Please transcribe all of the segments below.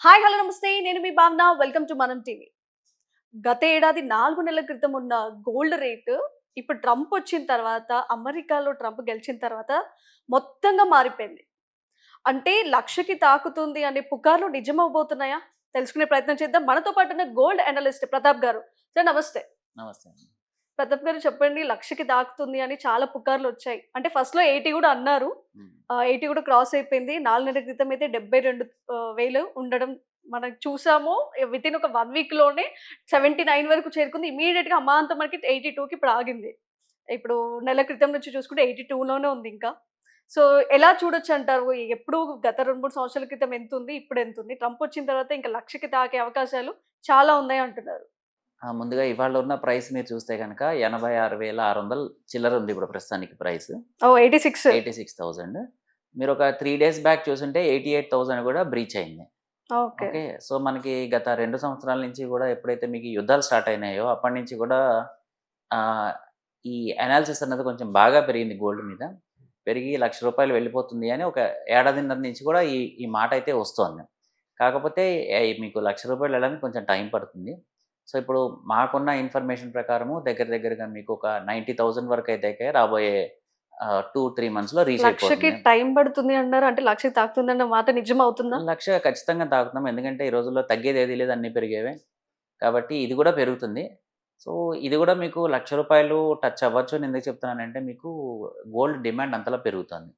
Hi hello నమస్తే నేను మీ భావన వెల్కమ్ టు మనం టీవీ. గత ఏడాది 4 నెలల క్రితం ఉన్న గోల్డ్ రేటు ఇప్పుడు ట్రంప్ వచ్చిన తర్వాత అమెరికాలో ట్రంప్ గెలిచిన తర్వాత మొత్తంగా మారిపోయింది. అంటే లక్షకి తాకుతుంది అనే పుకార్లు నిజమవబోతున్నాయా? తెలుసుకునే ప్రయత్నం చేద్దాం. మనతో పాటు ఉన్న గోల్డ్ అనలిస్ట్ ప్రతాప్ గారు. సార్ నమస్తే. నమస్తే అండి. ప్రతాప్ గారు చెప్పండి, లక్షకి తాకుతుంది అని చాలా పుకార్లొచ్చాయి. అంటే ఫస్ట్‌లో 80 గూడా అన్నారు. హ్మ్. 80 కూడా క్రాస్ అయిపోయింది. 4 నెలల క్రితం అయితే 72 వేలు ఉండడం మనం చూసాము. వితిన్ ఒక 1 వీక్‌లోనే 79 వరకు చేరుకుంది. ఇమ్మీడియేట్‌గా అమాంతం మనకి 82కి ఇప్పుడు ఆగింది. ఇప్పుడు నెల క్రితం నుంచి చూసుకుంటే 82లోనే ఉంది ఇంకా. సో, ఎలా చూడొచ్చంటారు? ఎప్పుడు గత 2, 3 సంవత్సరాల క్రితం ఎంతుంది? ఇప్పుడు ఎంతుంది? ట్రంప్ వచ్చిన తర్వాత ఇంకా లక్షకి తాకే అవకాశాలు చాలా ఉన్నాయి అంటున్నారు. ముందుగా ఇవాళ ఉన్న ప్రైస్ మీరు చూస్తే గనక 86,600 చిల్లర ఉంది ఇప్పుడు ప్రస్తుతానికి ప్రైస్. ఓహ్! 86. 86,000. మీరొక 3 డేస్ బ్యాక్ చూసుంటే 88,000 కూడా బ్రీచ్ అయింది. ఓకే. ఓకే. సో, మనకి గత 2 సంవత్సరాల నుంచి కూడా ఎప్పుడైతే మీకు ఈ యుద్ధాలు స్టార్ట్ అయినాయో అప్పటి నుంచి కూడా ఆహ్, ఈ అనాలిసిస్ అన్నది కొంచెం బాగా పెరిగింది గోల్డ్ మీద. పెరిగి రూ. 1,00,000 వెళ్ళిపోతుంది అని ఒక ఏడాదిన్నర నుంచి కూడా ఈ ఈ మాట అయితే వస్తోంది. కాకపోతే మీకు రూ. 1,00,000 వెళ్ళడానికి కొంచెం టైం పడుతుంది. సో, ఇప్పుడు మాకున్న ఇన్ఫర్మేషన్ ప్రకారము దగ్గర దగ్గరగా మీకు ఒక 90,000 వరకైతే రాబోయే 2, 3 మంత్స్‌లో రీచ్ 1,00,000కి అయిపోతుంది. టైం పడుతుంది అన్నారు. అంటే 1,00,000 తాకుతుందన్న మాట నిజమవుతుందా? 1,00,000 ఖచ్చితంగా తాకుతున్నాం. ఎందుకంటే ఈ రోజుల్లో తగ్గేదేది లేదు, అన్నీ పెరిగేవే. కాబట్టి ఇది కూడా పెరుగుతుంది. సో, ఇది కూడా మీకు రూ. 1,00,000 టచ్ అవ్వచ్చు అని ఎందుకు చెప్తున్నానంటే మీకు గోల్డ్ డిమాండ్ అంతలా పెరుగుతోంది.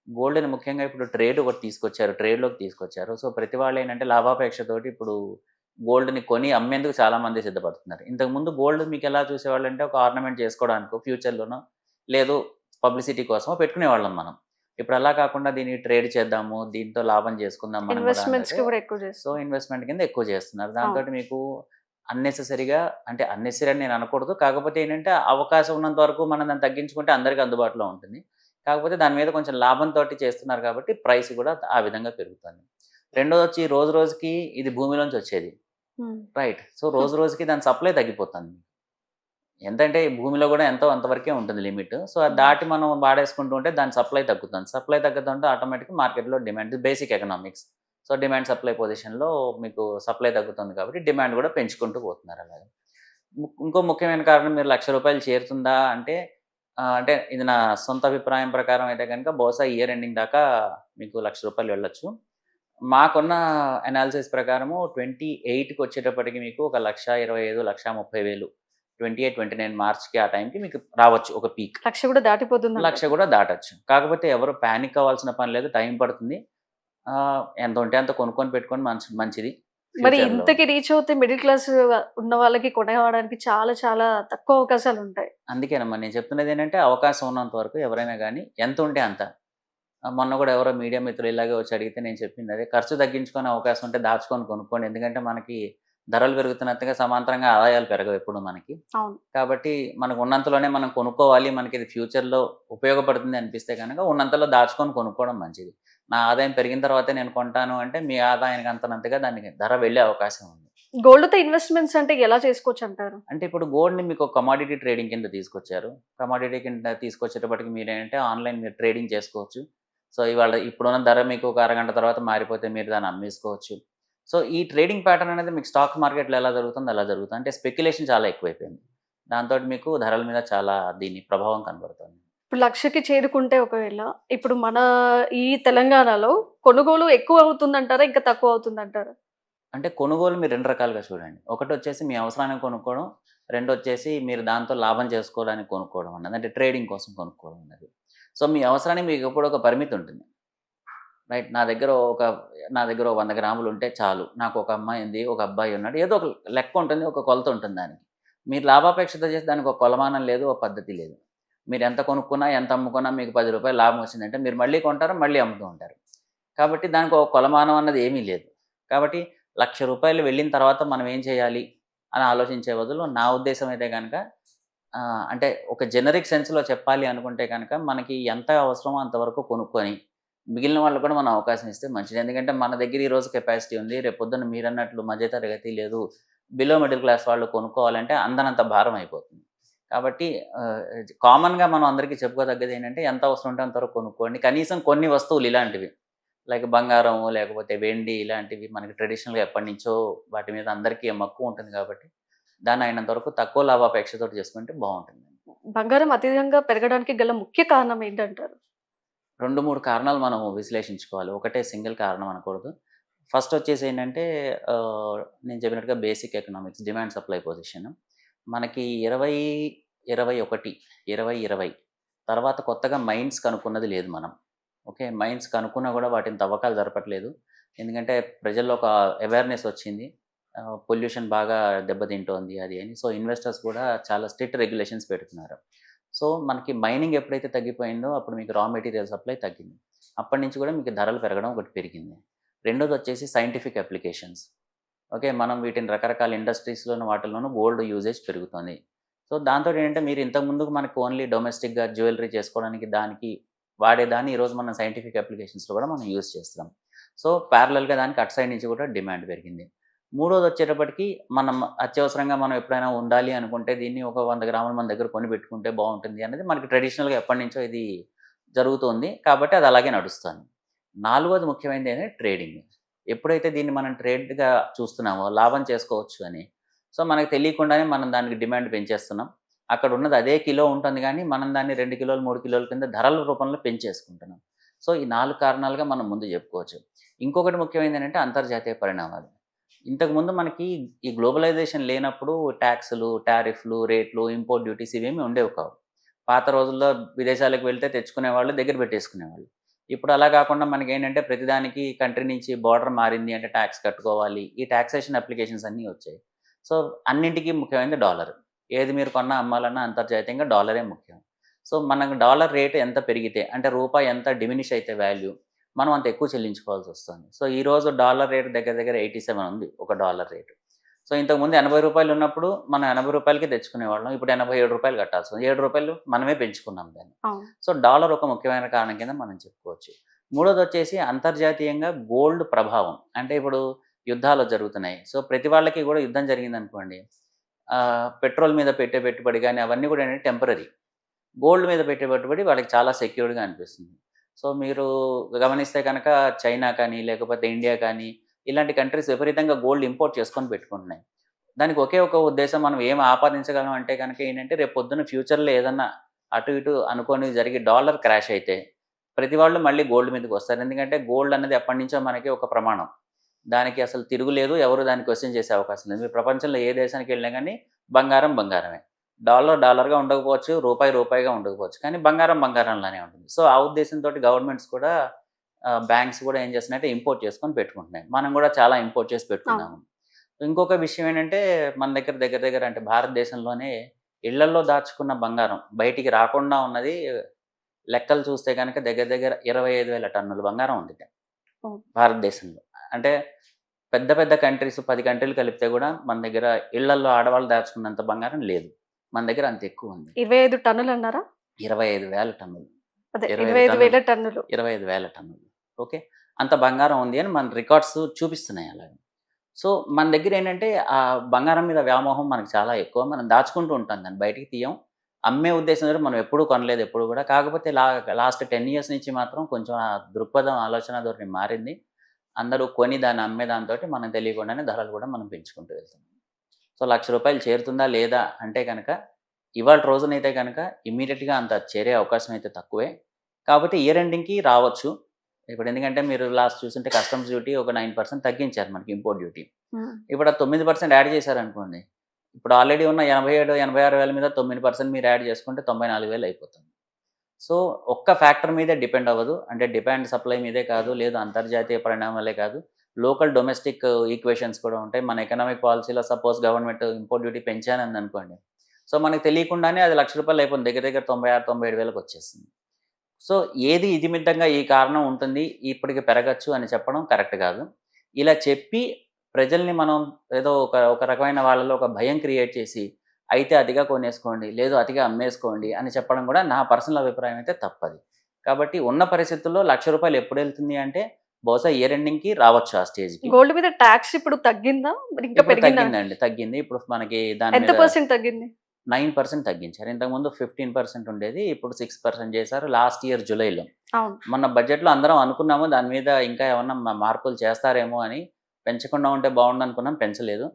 గోల్డ్‌ని ముఖ్యంగా ఇప్పుడు ట్రేడ్ ఒకటి తీసుకొచ్చారు. ట్రేడ్‌లోకి తీసుకొచ్చారు. సో, ప్రతి వాళ్ళేంటంటే లాభాపేక్షతోటి ఇప్పుడు గోల్డ్‌ని కొని అమ్మేందుకు చాలామంది సిద్ధపడుతున్నారు. ఇంతకుముందు గోల్డ్ మీకెలా చూసేవాళ్ళంటే ఒక ఆర్నమెంట్ చేసుకోవడానికో, ఫ్యూచర్‌లోనో లేదు పబ్లిసిటీ కోసమో పెట్టుకునేవాళ్ళం మనం. ఇప్పుడు అలా కాకుండా దీన్ని ట్రేడ్ చేద్దాము, దీంతో లాభం చేసుకుందాం మనం కూడా ఇన్వెస్ట్‌మెంట్స్‌కి అన్నట్టు. కూడా ఎక్కువ సో, చేస్తున్నారు. ఇన్వెస్ట్‌మెంట్ కింద ఎక్కువ చేస్తున్నారు. అవును. దాంతోటి మీకు అన్నెసెసరీగా అంటే అన్నెసరీ అని నేను అనకూడదు. కాకపోతే ఏంటంటే అవకాశం ఉన్నంత వరకు మనం దాన్ని తగ్గించుకుంటే అందరికి అందుబాటులో ఉంటుంది. కాకపోతే దాని మీద కొంచెం లాభంతోటి చేస్తున్నారు కాబట్టి ప్రైస్ కూడా ఆ విధంగా పెరుగుతుంది. రెండోదొచ్చి రోజు రోజుకి ఇది భూమిలోంచి వచ్చేది. హ్మ్. రైట్. సో, రోజు రోజుకి దాని సప్లై తగ్గిపోతుంది. ఎంతంటే భూమిలో గూడా ఎంతో అంతవరకే ఉంటుంది లిమిట్. సో, అది హ్మ్. దాటి మనం వాడేసుకుంటూ ఉంటే దాని సప్లై తగ్గుతుంది. సప్లై తగ్గుతుంటే ఆటోమేటిక్‌గా మార్కెట్‌లో demand basic economics. So, demand supply పొజిషన్‌లో మీకు సప్లై తగ్గుతుంది కాబట్టి డిమాండ్ గూడా పెంచుకుంటూ పోతున్నారు అలాగా. ఇంకో ముఖ్యమైన కారణం మీరు రూ. 1,00,000 చేరుతుందా అంటే అంటే ఇది నా సొంత అభిప్రాయం ప్రకారం అయితే గనుక బహుశా ఇయర్ ఎండింగ్ దాకా మీకు రూ. 1,00,000 వెళ్ళొచ్చు. మాకున్న అనాలిసిస్ ప్రకారము 28కి వచ్చేటప్పటికి మీకు ఒక 1,25,000, 1,30,000 28, 29 మార్చ్‌కి ఆ టైంకి మీకు రావచ్చు ఒక పీక్. 1,00,000 కూడా దాటిపోతుందంటారు. 1,00,000 కూడా దాటొచ్చు. కాకపోతే ఎవరు పానిక్ అవ్వాల్సిన పని లేదు. టైం పడుతుంది. ఎంత ఉంటే అంత కొనుక్కొని పెట్టుకొని మంచిది మరి ఫ్యూచర్‌లో. ఇంతకి రీచ్ అవుతే మిడిల్ క్లాస్ ఉన్న వాళ్ళకి కొనేవడానికి చాలా చాలా తక్కువ అవకాశాలుంటాయి. అందుకేనమ్మా నేను చెప్తున్నదేంటంటే అవకాశం ఉన్నంత వరకు ఎవరైనా గానీ ఎంత ఉంటే అంత. మొన్న గూడా ఎవరో మీడియా మిత్రులు ఇలాగే వచ్చి అడిగితే నేను చెప్పిందదే. ఖర్చు తగ్గించుకునే అవకాశం ఉంటే దాచుకొని కొనుక్కోండి. ఎందుకంటే మనకి ధరలు పెరుగుతున్నట్టుగా సమాంతరంగా ఆదాయాలు పెరగవు ఎప్పుడు మనకి. అవును. కాబట్టి మనకు ఉన్నంతలోనే మనం కొనుక్కోవాలి. మనకిది ఫ్యూచర్‌లో ఉపయోగపడుతుంది అనిపిస్తే గనక ఉన్నంతలో దాచుకొని కొనుక్కోవడం మంచిది. నా ఆదాయం పెరిగిన తర్వాతే నేను కొంటాను అంటే మీ ఆదాయానికి అంతనంతగా దానికి ధర వెళ్ళే అవకాశం ఉంది. గోల్డ్‌తో ఇన్వెస్ట్‌మెంట్స్ అంటే ఎలా చేసుకోవచ్చంటారు? అంటే ఇప్పుడు గోల్డ్‌ని మీకు కమోడిటీ ట్రేడింగ్ కింద తీసుకొచ్చారు. కమోడిటీ కింద తీసుకొచ్చేటప్పటికి మీరేంటంటే ఆన్‌లైన్ మీరు ట్రేడింగ్ చేసుకోవచ్చు. సో, ఇప్పుడున్న ధర మీకు ఒక అరగంట తర్వాత మారిపోతే మీరు దాన్ని అమ్మేసుకోవచ్చు. సో, ఈ ట్రేడింగ్ ప్యాటర్న్ అనేది మీకు స్టాక్ మార్కెట్‌లో ఎలా జరుగుతుందో అలా జరుగుతుంది. అంటే స్పెక్యులేషన్ చాలా ఎక్కువైపోయింది. దాంతోటి మీకు ధరల మీద చాలా దీని ప్రభావం కనబడుతుంది. ఇప్పుడు 1,00,000కి చేరుకుంటే ఒకవేళ, ఇప్పుడు మన ఈ తెలంగాణలో కొనుగోలు ఎక్కువ అవుతుందంటారా? ఇంకా తక్కువ అవుతుందంటారా? అంటే కొనుగోలు మీరు 2 రకాలుగా చూడండి. ఒకటొచ్చేసి మీ అవసరానికి కొనుక్కోవడం. రెండొచ్చేసి మీరు దాంతో లాభం చేసుకోవడానికి కొనుక్కోవడం అన్నది. అంటే ట్రేడింగ్ కోసం కొనుక్కోవడం అన్నది. సో, మీ అవసరానికి మీకు ఎప్పుడూ ఒక పరిమితి ఉంటుంది. రైట్. నా దగ్గర ఓ 100 గ్రాములుంటే చాలు. నాకు ఒక అమ్మాయి ఉంది, ఒక అబ్బాయి ఉన్నాడు. ఏదో ఒక లెక్క ఉంటుంది. ఒక కొలత ఉంటుంది దానికి. మీరు లాభాపేక్షతో చేస్తే దానికి ఒక కొలమానం లేదు, ఒక పద్ధతి లేదు. మీరు ఎంత కొనుక్కున్నా, ఎంత అమ్ముకున్నా మీకు రూ. 10 లాభం వచ్చిందంటే మీరు మళ్ళీ కొంటారు, మళ్ళీ అమ్ముతూ ఉంటారు. కాబట్టి దానికి ఒక కొలమానం అన్నది ఏమీ లేదు. కాబట్టి రూ. 1,00,000 వెళ్ళిన తర్వాత మనం ఏం చేయాలి అని ఆలోచించే బదులు నా ఉద్దేశ్యం అయితే గనక అంటే ఒక జెనరిక్ సెన్స్‌లో చెప్పాలి అనుకుంటే గనక మనకి ఎంత అవసరమో అంతవరకు కొనుక్కొని మిగిలిన వాళ్ళకి కూడా మనం అవకాశం ఇస్తే మంచిది. ఎందుకంటే మన దగ్గర ఈరోజు కెపాసిటీ ఉంది. రేపొద్దున మీరన్నట్లు మధ్య తరగతి లేదు, బిలో మిడిల్ క్లాస్ వాళ్ళు కొనుక్కోవాలంటే అందనంత భారం అయిపోతుంది. కాబట్టి ఆహ్, కామన్‌గా మనం అందరికీ చెప్పుకోదగ్గది ఏంటంటే ఎంత అవసరం ఉంటే అంతవరకు కొనుక్కోండి. కనీసం కొన్ని వస్తువులు ఇలాంటివి. లైక్ బంగారం లేకపోతే వెండి ఇలాంటివి మనకి ట్రెడిషనల్గా ఎప్పటి నుంచో వాటి మీద అందరికీ మక్కువ ఉంటుంది కాబట్టి దాన్ని అయినంత వరకు తక్కువ లాభాపేక్షతో చేసుకుంటే బాగుంటుంది. బంగారం అతిగా పెరగడానికి గల ముఖ్య కారణం ఏంటంటారు? 2, 3 కారణాలు మనం విశ్లేషించుకోవాలి. ఒకటే సింగిల్ కారణం అనకూడదు. ఫస్ట్ వచ్చేసి ఏంటంటే నేను చెప్పినట్టుగా basic economics demand supply position. మనకి 2021, 2020 తర్వాత కొత్తగా మైన్స్ కనుక్కున్నది లేదు మనం. ఓకే. మైన్స్ కనుక్కున్నా కూడా వాటిని తవ్వకాలు జరపట్లేదు. ఎందుకంటే ప్రజల్లో ఒక అవేర్‌నెస్ వచ్చింది. పొల్యూషన్ బాగా దెబ్బతింటోంది అది అని. సో, ఇన్వెస్టర్స్ కూడా చాలా స్ట్రిక్ట్ రెగ్యులేషన్స్ పెడుతున్నారు. సో, మనకి మైనింగ్ ఎప్పుడైతే తగ్గిపోయిందో అప్పుడు మీకు రా మెటీరియల్ సప్లై తగ్గింది. అప్పటి నుంచి కూడా మీకు ధరలు పెరగడం ఒకటి పెరిగింది. రెండోది వచ్చేసి సైంటిఫిక్ అప్లికేషన్స్. ఓకే. మనం వీటిని రకరకాల ఇండస్ట్రీస్‌లోను వాటిల్లోనూ గోల్డ్ యూసేజ్ పెరుగుతుంది. సో, దాంతోటి ఏంటంటే మీరు ఇంతకుముందుకు మనకు ఓన్లీ డొమెస్టిక్‌గా జ్యువెల్లరీ చేసుకోవడానికి దానికి వాడేదాన్ని ఈరోజు మనం సైంటిఫిక్ అప్లికేషన్స్‌లో కూడా మనం యూజ్ చేస్తున్నాం. సో, ప్యారలల్‌గా దానికి అటు సైడ్ నుంచి కూడా డిమాండ్ పెరిగింది. మూడోది వచ్చేటప్పటికి మనం అత్యవసరంగా మనం ఎప్పుడైనా ఉండాలి అనుకుంటే దీన్ని ఒక 100 గ్రాములు మన దగ్గర కొని పెట్టుకుంటే బాగుంటుంది అనేది మనకి ట్రెడిషనల్‌గా ఎప్పటినుంచో ఇది జరుగుతోంది. కాబట్టి అది అలాగే నడుస్తుంది. నాలుగోది ముఖ్యమైనది ఏంటంటే ట్రేడింగ్. ఎప్పుడైతే దీన్ని మనం ట్రేడ్‌గా చూస్తున్నామో లాభం చేసుకోవచ్చు అని. సో, మనకు తెలియకుండానే మనం దానికి డిమాండ్ పెంచేస్తున్నాం. అక్కడ ఉన్నది అదే కిలో ఉంటుంది కానీ మనం దాన్ని 2 కిలోలు, 3 కిలోల కింద ధరల రూపంలో పెంచేసుకుంటున్నాం. సో, ఈ 4 కారణాలుగా మనం ముందు చెప్పుకోవచ్చు. ఇంకొకటి ముఖ్యమైనది ఏంటంటే అంతర్జాతీయ పరిణామాలు. ఇంతకుముందు మనకి ఈ గ్లోబలైజేషన్ లేనప్పుడు ట్యాక్స్‌లు, టారిఫ్‌లు, రేట్లు, ఇంపోర్ట్ డ్యూటీస్ ఇవేమీ ఉండేవి కావు. పాత రోజుల్లో విదేశాలకు వెళ్తే తెచ్చుకునేవాళ్ళు, దగ్గర పెట్టేసుకునేవాళ్ళు. ఇప్పుడు అలా కాకుండా మనకేంటంటే ప్రతిదానికి కంట్రీ నుంచి బోర్డర్ మారింది అంటే ట్యాక్స్ కట్టుకోవాలి. ఈ టాక్సేషన్ అప్లికేషన్స్ అన్నీ వచ్చాయి. సో, అన్నింటికి ముఖ్యమైనది డాలర్. ఏది మీరు కొన్నా, అమ్మాలన్నా అంతర్జాతీయంగా డాలరే ముఖ్యం. సో, మనకు డాలర్ రేట్ ఎంత పెరిగితే అంటే రూపాయి ఎంత డిమినిష్ అయితే వాల్యూ మనం అంత ఎక్కువ చెల్లించుకోవాల్సొస్తుంది. సో, ఈరోజు డాలర్ రేట్ దగ్గర దగ్గర 87 ఉంది ఒక డాలర్ రేటు. సో, ఇంతకుముందు రూ. 80 ఉన్నప్పుడు మనం రూ. 80కి తెచ్చుకునేవాళ్ళం. ఇప్పుడు రూ. 87 కట్టాల్సి రూ. 7 మనమే పెంచుకున్నాం దాన్ని. అవును. సో, డాలర్ ఒక ముఖ్యమైన కారణం కింద మనం చెప్పుకోవచ్చు. మూడోదొచ్చేసి అంతర్జాతీయంగా గోల్డ్ ప్రభావం. అంటే ఇప్పుడు యుద్ధాలు జరుగుతున్నాయి. సో, ప్రతి వాళ్ళకి కూడా యుద్ధం జరిగిందనుకోండి, పెట్రోల్ మీద పెట్టే పెట్టుబడి గానీ అవన్నీ కూడా ఏంటంటే టెంపరరీ. గోల్డ్ మీద పెట్టే పెట్టుబడి వాళ్ళకి చాలా సెక్యూర్డ్‌గా అనిపిస్తుంది. సో, మీరు గమనిస్తే కనుక చైనా కానీ, లేకపోతే ఇండియా కానీ, ఇలాంటి కంట్రీస్ విపరీతంగా గోల్డ్ ఇంపోర్ట్ చేసుకొని పెట్టుకుంటున్నాయి. దానికి ఒకే ఒక ఉద్దేశం మనం ఏం ఆపాదించగలం అంటే కనుక ఏంటంటే, రేపు పొద్దున్న ఫ్యూచర్‌లో ఏదన్నా అటు ఇటు అనుకోని జరిగి డాలర్ క్రాష్ అయితే, ప్రతి వాళ్ళు మళ్ళీ గోల్డ్ మీదకొస్తారు. ఎందుకంటే గోల్డ్ అనేది ఎప్పటినుంచో మనకి ఒక ప్రమాణం. దానికి అసలు తిరుగులేదు. ఎవరు దాన్ని క్వెషన్ చేసే అవకాశం లేదు. మీరు ప్రపంచంలో ఏ దేశానికి వెళ్ళినా గానీ బంగారం బంగారమే. డాలర్ డాలర్‌గా ఉండకపోవచ్చు. రూపాయి రూపాయిగా ఉండకపోవచ్చు. కానీ బంగారం బంగారంలానే ఉంటుంది. సో, ఆ ఉద్దేశంతోటి గవర్నమెంట్స్ కూడా బ్యాంక్స్ కూడా ఏం చేస్తున్నాయంటే ఇంపోర్ట్ చేసుకొని పెట్టుకుంటున్నాయి. మనం కూడా చాలా ఇంపోర్ట్ చేసి పెట్టుకున్నాము. ఇంకొక విషయం ఏంటంటే మన దగ్గర దగ్గర దగ్గర అంటే భారతదేశంలోనే ఇళ్లల్లో దాచుకున్న బంగారం బయటికి రాకుండా ఉన్నది లెక్కలు చూస్తే గనక దగ్గర దగ్గర 25,000 టన్నుల బంగారం ఉందిట ఓహ్! భారతదేశంలో. అంటే పెద్ద పెద్ద కంట్రీస్ 10 కంట్రీలు కలిపితే కూడా మన దగ్గర ఇళ్లల్లో ఆడవాళ్ళు దాచుకున్నంత బంగారం లేదు. మన దగ్గర అంత ఎక్కువ ఉంది. 25 టన్నులన్నారా? 25,000 టన్నులు. అదే 25,000 25,000 టన్నులు. 25,000 టన్నులు. ఓకే. అంత బంగారం ఉంది అని మన రికార్డ్స్ చూపిస్తున్నాయి అలాగా. సో, మన దగ్గర ఏంటంటే ఆ బంగారం మీద వ్యామోహం మనకు చాలా ఎక్కువ. మనం దాచుకుంటూ ఉంటాం దాన్ని బయటికి తీయం. అమ్మే ఉద్దేశంతో మనం ఎప్పుడూ కొనలేదు ఎప్పుడు కూడా. కాకపోతే లాస్ట్ 10 ఇయర్స్ నుంచి మాత్రం కొంచెం ఆ దృక్పథం, ఆలోచన ధోరణి మారింది. అందరూ కొని దాన్ని అమ్మే దాంతోటి మనకు తెలియకుండానే ధరలు కూడా మనం పెంచుకుంటూ వెళ్తున్నాం. సో, రూ. 1,00,000 చేరుతుందా లేదా అంటే గనక ఇవాల్టి రోజునైతే గనక ఇమ్మీడియేట్‌గా అంత చేరే అవకాశం అయితే తక్కువే. కాకపోతే ఇయర్ ఎండింగ్‌కి రావచ్చు. ఇప్పుడు ఎందుకంటే మీరు లాస్ట్ చూసుంటే కస్టమ్స్ డ్యూటీ ఒక 9% తగ్గించారు మనకి ఇంపోర్ట్ డ్యూటీ. హ్మ్. ఇప్పుడు ఆ 9% యాడ్ చేశారనుకోండి. ఇప్పుడు ఆల్రెడీ ఉన్న 87, 86,000 మీద 9% మీరు యాడ్ చేసుకుంటే 94,000 అయిపోతుంది. సో, ఒక్క ఫ్యాక్టర్ మీదే డిపెండ్ అవ్వదు. అంటే డిమాండ్ సప్లై మీదే కాదు, లేదు అంతర్జాతీయ పరిణామాలే కాదు. లోకల్ డొమెస్టిక్ ఈక్వేషన్స్ కూడా ఉంటాయి. మన ఎకనామిక్ పాలిసీలో సపోజ్ గవర్నమెంట్ ఇంపోర్ట్ డ్యూటీ పెంచానందనుకోండి. సో, మనకు తెలియకుండానే అది రూ. 1,00,000 అయిపోతుంది. దగ్గర దగ్గర 96,000, 97,000కి వచ్చేస్తుంది. సో, ఏది ఇదిమిద్దంగా ఈ కారణం ఉంటుంది, ఇప్పటికి పెరగచ్చు అని చెప్పడం కరెక్ట్ కాదు. ఇలా చెప్పి ప్రజల్ని మనం ఏదో ఒక రకమైన వాళ్ళలో ఒక భయం క్రియేట్ చేసి, అయితే అతిగా కొనేసుకోండి, లేదు అతిగా అమ్మేసుకోండి అని చెప్పడం కూడా నా పర్సనల్ అభిప్రాయం అయితే తప్పది. కాబట్టి ఉన్న పరిస్థితుల్లో రూ. 1,00,000 ఎప్పుడెళ్తుంది అంటే బహుశా ఇయర్ ఎండింగ్‌కి రావచ్చు ఆ స్టేజ్‌కి. గోల్డ్ మీద టాక్స్ ఇప్పుడు తగ్గిందా? మరి ఇంకా ఇప్పుడు పెరిగిందా? తగ్గిందండి. తగ్గింది. ఇప్పుడు మనకి దాని ఎంత మీద పర్సెంట్ తగ్గింది? 9% తగ్గించారు. ఇంతకుముందు 15% ఉండేది. ఇప్పుడు 6% చేశారు లాస్ట్ ఇయర్ జులైలో. అవును. మొన్న బడ్జెట్‌లో అందరం అనుకున్నాము దాని మీద ఇంకా ఏమన్నా మార్పులు చేస్తారేమో అని. పెంచకుండా ఉంటే బావుండనుకున్నాం, పెంచలేదు.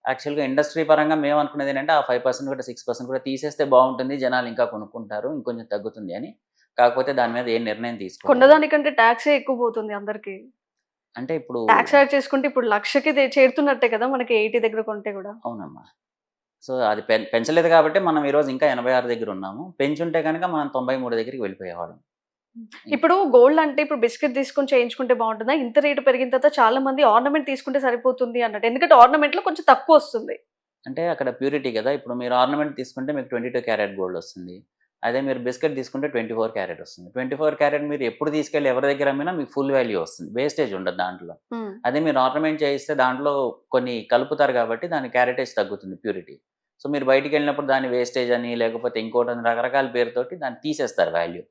యాక్చువల్‌గా ఇండస్ట్రీ పరంగా మేము అనుకున్నది ఏంటంటే, ఆ 5% కూడా 6% కూడా తీసేస్తే బావుంటుంది. జనాలు ఇంకా కొనుక్కుంటారు. ఇంకొంచెం తగ్గుతుంది అని. కాకపోతే దాని మీద ఏ నిర్ణయం తీసుకోలేదు. కొన్నదానికంటే టాక్సే ఎక్కువ పోతుంది అందరికి. అంటే ఇప్పుడు టాక్స్ యాడ్ చేసుకుంటే ఇప్పుడు 1,00,000కి చేరుతున్నట్టే కదా! మనకి 80 దగ్గర కొంటే గూడా. అవునమ్మా. సో, అది పెంచలేదు కాబట్టే మనం ఈరోజు ఇంకా 86 దగ్గర ఉన్నాము. పెంచుంటే గనక మనం 93 దగ్గరికి వెళ్ళిపోయేవాళ్ళం. ఇప్పుడు గోల్డ్ అంటే ఇప్పుడు బిస్కెట్ తీసుకొని చేయించుకుంటే బావుంటుందా? ఇంత రేట్ పెరిగిన తర్వాత చాలా మంది ఆర్నమెంట్ తీసుకుంటే సరిపోతుంది అన్నట్టు. ఎందుకంటే ఆర్నమెంట్‌లో కొంచెం తక్కువొస్తుంది. అంటే అక్కడ ప్యూరిటీ కదా! ఇప్పుడు మీరు ఆర్నమెంట్ తీసుకుంటే మీకు 22 క్యారెట్ గోల్డ్ వస్తుంది. అదే మీరు బిస్కెట్ తీసుకుంటే 24 క్యారెట్ వస్తుంది. 24 క్యారెట్ మీరు ఎప్పుడు తీసుకెళ్ళి ఎవరి దగ్గర అమ్మినా మీకు ఫుల్ వాల్యూ వస్తుంది. వేస్టేజ్ ఉండదు దాంట్లో. హ్మ్. అదే మీరు ఆర్నమెంట్ చేయిస్తే దాంట్లో కొన్ని కలుపుతారు కాబట్టి దాని క్యారెటేజ్ తగ్గుతుంది ప్యూరిటీ. సో, మీరు బయటికెళ్ళినప్పుడు దాని వేస్టేజ్ అని లేకపోతే ఇంకోటని రకరకాల పేరుతోటి దాన్ని తీసేస్తారు వాల్యూ.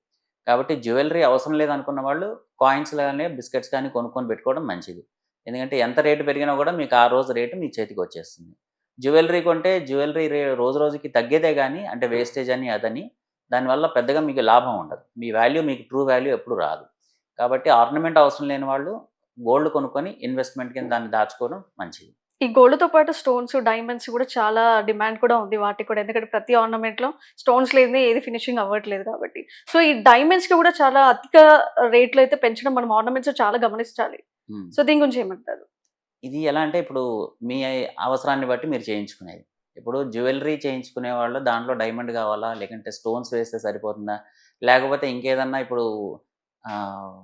కాబట్టి జ్యువెల్లరీ అవసరం లేదనుకున్న వాళ్ళు కాయిన్స్ గాని, బిస్కెట్స్ కానీ కొనుక్కొని పెట్టుకోవడం మంచిది. ఎందుకంటే ఎంత రేటు పెరిగినా కూడా మీకు ఆ రోజు రేటు మీ చేతికొచ్చేస్తుంది. జ్యువెల్లరీ కొంటే జ్యువెల్లరీ రోజు రోజుకి తగ్గేదే గానీ అంటే వేస్టేజ్ అని అదని దానివల్ల పెద్దగా మీకు లాభం ఉండదు. మీ వాల్యూ మీకు ట్రూ వాల్యూ ఎప్పుడు రాదు. కాబట్టి ఆర్నమెంట్ అవసరం లేని వాళ్ళు గోల్డ్ కొనుక్కొని ఇన్వెస్ట్‌మెంట్ కింద దాన్ని దాచుకోవడం మంచిది. ఈ గోల్డ్‌తో పాటు స్టోన్స్, డైమండ్స్ కూడా చాలా డిమాండ్ కూడా ఉంది వాటికి కూడా. ఎందుకంటే ప్రతి ఆర్నమెంట్‌లో స్టోన్స్ లేనిదే ఏది ఫినిషింగ్ అవ్వట్లేదు కాబట్టి. సో, ఈ డైమండ్స్‌కి కూడా చాలా అధిక రేట్‌లో అయితే పెంచడం మనం ఆర్నమెంట్స్‌లో చాలా గమనించాలి. హ్మ్. సో, దీని గురించి ఏమంటారు? ఇది ఎలా అంటే ఇప్పుడు మీ అవసరాన్ని బట్టి మీరు చేయించుకునేది. ఇప్పుడు జ్యువెల్లరీ చేయించుకునేవాళ్ళు దాంట్లో డైమండ్ కావాలా? లేకంటే స్టోన్స్ వేస్తే సరిపోతుందా? లేకపోతే ఇంకేదన్నా ఇప్పుడు ఆహ్,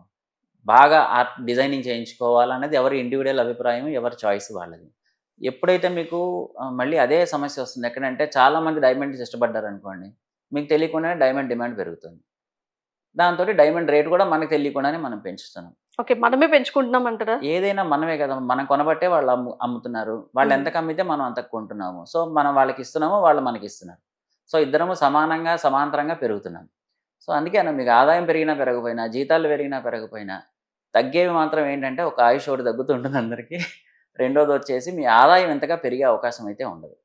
బాగా ఆర్ట్ డిజైనింగ్ చేయించుకోవాలనేది ఎవరి ఇండివిడ్యువల్ అభిప్రాయం, ఎవరి చాయిస్ వాళ్ళది. ఎప్పుడైతే మీకు మళ్ళీ అదే సమస్య వస్తుంది. ఎక్కడంటే చాలామంది డైమండ్స్ ఇష్టపడ్డారనుకోండి, మీకు తెలియకుండానే డైమండ్ డిమాండ్ పెరుగుతుంది. దాంతోటి డైమండ్ రేట్ కూడా మనకు తెలియకుండానే మనం పెంచుతున్నాం. ఓకే. మనమే పెంచుకుంటున్నామంటారా? ఏదైనా మనమే కదా! మనం కొనబట్టే వాళ్ళు అమ్ముతున్నారు. వాళ్ళు హ్మ్. ఎంతకు అమ్మితే మనం అంతకు కొంటున్నాము. సో, మనం వాళ్ళకిస్తున్నాము, వాళ్ళు మనకిస్తున్నారు. సో, ఇద్దరము సమానంగా, సమాంతరంగా పెరుగుతున్నాం. సో, అందుకే మీకు ఆదాయం పెరిగినా, పెరగకపోయినా, జీతాలు పెరిగినా, పెరగకపోయినా, తగ్గేవి మాత్రం ఏంటంటే ఒక ఆయుష్ ఒకటి తగ్గుతుంటుంది అందరికీ. రెండోదొచ్చేసి మీ ఆదాయం ఎంతగా పెరిగే అవకాశం అయితే ఉండదు.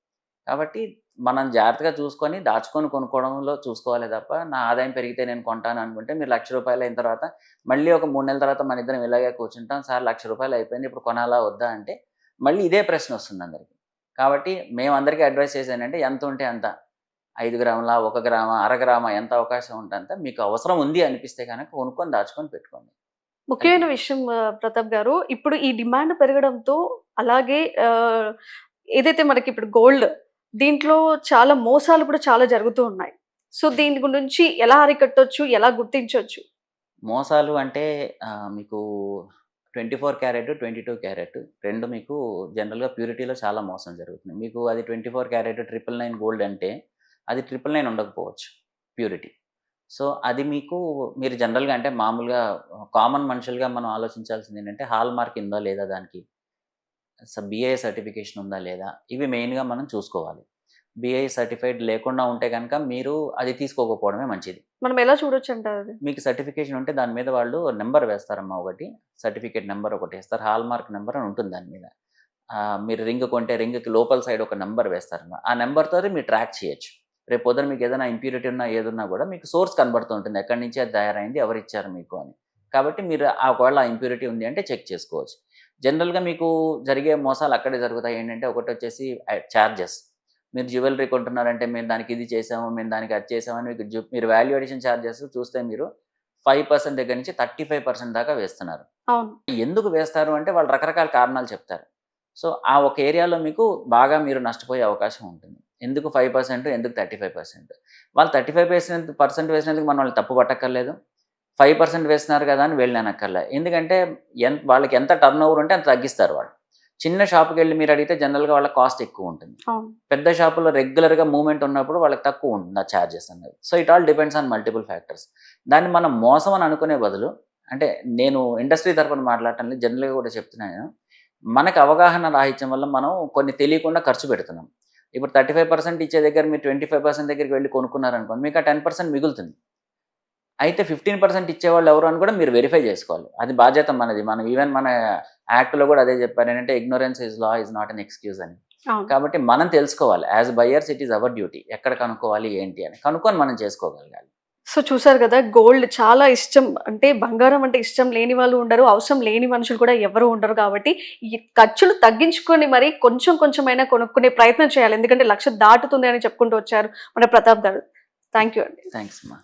కాబట్టి మనం జాగ్రత్తగా చూసుకొని, దాచుకొని కొనుక్కోవడంలో చూసుకోవాలే తప్ప, నా ఆదాయం పెరిగితే నేను కొంటాను అనుకుంటే మీరు రూ. 1,00,000 అయిన తర్వాత మళ్ళీ ఒక 3 నెలల తర్వాత మనిద్దరం ఇలాగే కూర్చుంటాం. సార్ రూ. 1,00,000 అయిపోయింది. ఇప్పుడు కొనాలా? వద్దా? అంటే మళ్ళీ ఇదే ప్రశ్నొస్తుంది అందరికి. కాబట్టి మేమందరికీ అడ్వైస్ చేసేదేంటంటే ఎంతుంటే అంత. 5 గ్రాములా? 1 గ్రామా? అర గ్రామా? ఎంత అవకాశం ఉంటే అంత. మీకు అవసరం ఉంది అనిపిస్తే గనక కొనుక్కొని దాచుకొని పెట్టుకోండి. అది. ముఖ్యమైన విషయం ప్రతాప్ గారు. ఇప్పుడు ఈ డిమాండ్ పెరగడంతో అలాగే ఏదైతే మనకిప్పుడు గోల్డ్ దీంట్లో చాలా మోసాలు కూడా చాలా జరుగుతూ ఉన్నాయి. సో, దీని గురించి ఎలా అరికట్టొచ్చు? ఎలా గుర్తించొచ్చు? మోసాలు అంటే మీకు 24 క్యారెట్, 22 క్యారెట్ 2 మీకు జనరల్‌గా ప్యూరిటీలో చాలా మోసం జరుగుతుంది. మీకు అది 24 క్యారెట్ 999 గోల్డ్ అంటే అది 999 ఉండకపోవచ్చు ప్యూరిటీ. సో, అది మీకు మీరు జనరల్‌గా అంటే మామూలుగా కామన్ మనుషులుగా మనం ఆలోచించాల్సిందేంటంటే హాల్ మార్క్ ఉందా లేదా దానికి? బీఐ సర్టిఫికేషన్ ఉందా లేదా? ఇవి మెయిన్‌గా మనం చూసుకోవాలి. బీఐ సర్టిఫైడ్ లేకుండా ఉంటే గనక మీరు అది తీసుకోకపోవడమే మంచిది. మనం ఎలా చూడొచ్చంటారది? మీకు సర్టిఫికేషన్ ఉంటే దాని మీద వాళ్ళు నంబర్ వేస్తారమ్మా ఒకటి. సర్టిఫికేట్ నంబర్ ఒకటేస్తారు. హాల్‌మార్క్ నంబర్ అని ఉంటుంది దాని మీద. మీరు రింగ్ కొంటే రింగ్‌కి లోపల సైడ్ ఒక నంబర్ వేస్తారన్నమాట. ఆ నంబర్‌తోటి మీరు ట్రాక్ చేయొచ్చు. రేపు పొద్దున మీకు ఏదైనా ఇంప్యూరిటీ ఉన్నా ఏదున్నా కూడా మీకు సోర్స్ కనబడుతూ ఉంటుంది. ఎక్కడి నుంచి అది తయారైంది, ఎవరిచ్చారు మీకు అని. కాబట్టి మీరు ఒకవేళ ఆ ఇంప్యూరిటీ ఉంది అంటే చెక్ చేసుకోవచ్చు. జనరల్‌గా మీకు జరిగే మోసాలు అక్కడే జరుగుతాయి. ఏంటంటే ఒకటొచ్చేసి చార్జెస్. మీరు జ్యువెల్లరీ కొంటున్నారంటే మేము దానికి ఇది చేసాము, మేము దానికి అది చేసామని మీకు మీరు వాల్యూ అడిషన్ చార్జెస్ చూస్తే మీరు 5% దగ్గర నుంచి 35% దాకా వేస్తున్నారు. అవును. ఎందుకు వేస్తారు అంటే వాళ్ళు రకరకాల కారణాలు చెప్తారు. సో, ఆ ఒక ఏరియాలో మీకు బాగా మీరు నష్టపోయే అవకాశం ఉంటుంది. ఎందుకు 5% ఎందుకు 35%? వాళ్ళు 35% వేసినందుకు మనం వాళ్ళని తప్పు పట్టక్కర్లేదు. 5% వేస్తున్నారు కదా అని వీళ్ళని అనక్కర్లే. ఎందుకంటే వాళ్ళకి ఎంత టర్నోవర్ ఉంటే అంత తగ్గిస్తారు వాళ్ళు. చిన్న షాప్‌కెళ్ళి మీరు అడిగితే జనరల్‌గా వాళ్ళ కాస్ట్ ఎక్కువ ఉంటుంది. అవును. పెద్ద షాపుల్లో రెగ్యులర్‌గా మూవ్‌మెంట్ ఉన్నప్పుడు వాళ్ళకి తక్కువ ఉంటుంది ఆ చార్జెస్ అనేది. So, it all depends on multiple factors. దాన్ని మనం మోసం అని అనుకునే బదులు అంటే నేను ఇండస్ట్రీ తరపున మాట్లాడటం లేదు. జనరల్‌గా కూడా చెప్తున్నాను నేను. మనకు అవగాహన రాహిత్యం వల్ల మనం కొన్ని తెలియకుండా ఖర్చు పెడుతున్నాం. ఇప్పుడు 35% ఇచ్చే దగ్గర మీరు 25% దగ్గరికి వెళ్లి కొనుక్కున్నారనుకోండి మీకు ఆ 10% మిగులుతుంది. అయితే 15% ఇచ్చేవాళ్ళు ఎవరు అని కూడా మీరు వెరిఫై చేసుకోవాలి. అది బాధ్యత మనది. మనం ఈవెన్ మన యాక్ట్‌లో కూడా అదే చెప్పారు. ఏంటంటే ignorance is law is not an excuse అని. అవును. కాబట్టి మనం తెలుసుకోవాలి. As buyers it is our duty. ఎక్కడ కనుక్కోవాలి ఏంటి అని. కనుక్కొని మనం చేసుకోగలగాలి. సో చూసారు కదా! గోల్డ్ చాలా ఇష్టం. అంటే బంగారం అంటే ఇష్టం లేని వాళ్ళు ఉండరు. అవసరం లేని మనుషులు కూడా ఎవరు ఉండరు కాబట్టి, ఈ ఖర్చులు తగ్గించుకొని మరి కొంచెం కొంచెమైనా కొనుక్కునే ప్రయత్నం చేయాలి. ఎందుకంటే 1,00,000 దాటుతుంది అని చెప్పుకుంటూ వచ్చారు మన ప్రతాప్ గారు. థాంక్ యూ అండి. థాంక్స్ అమ్మా.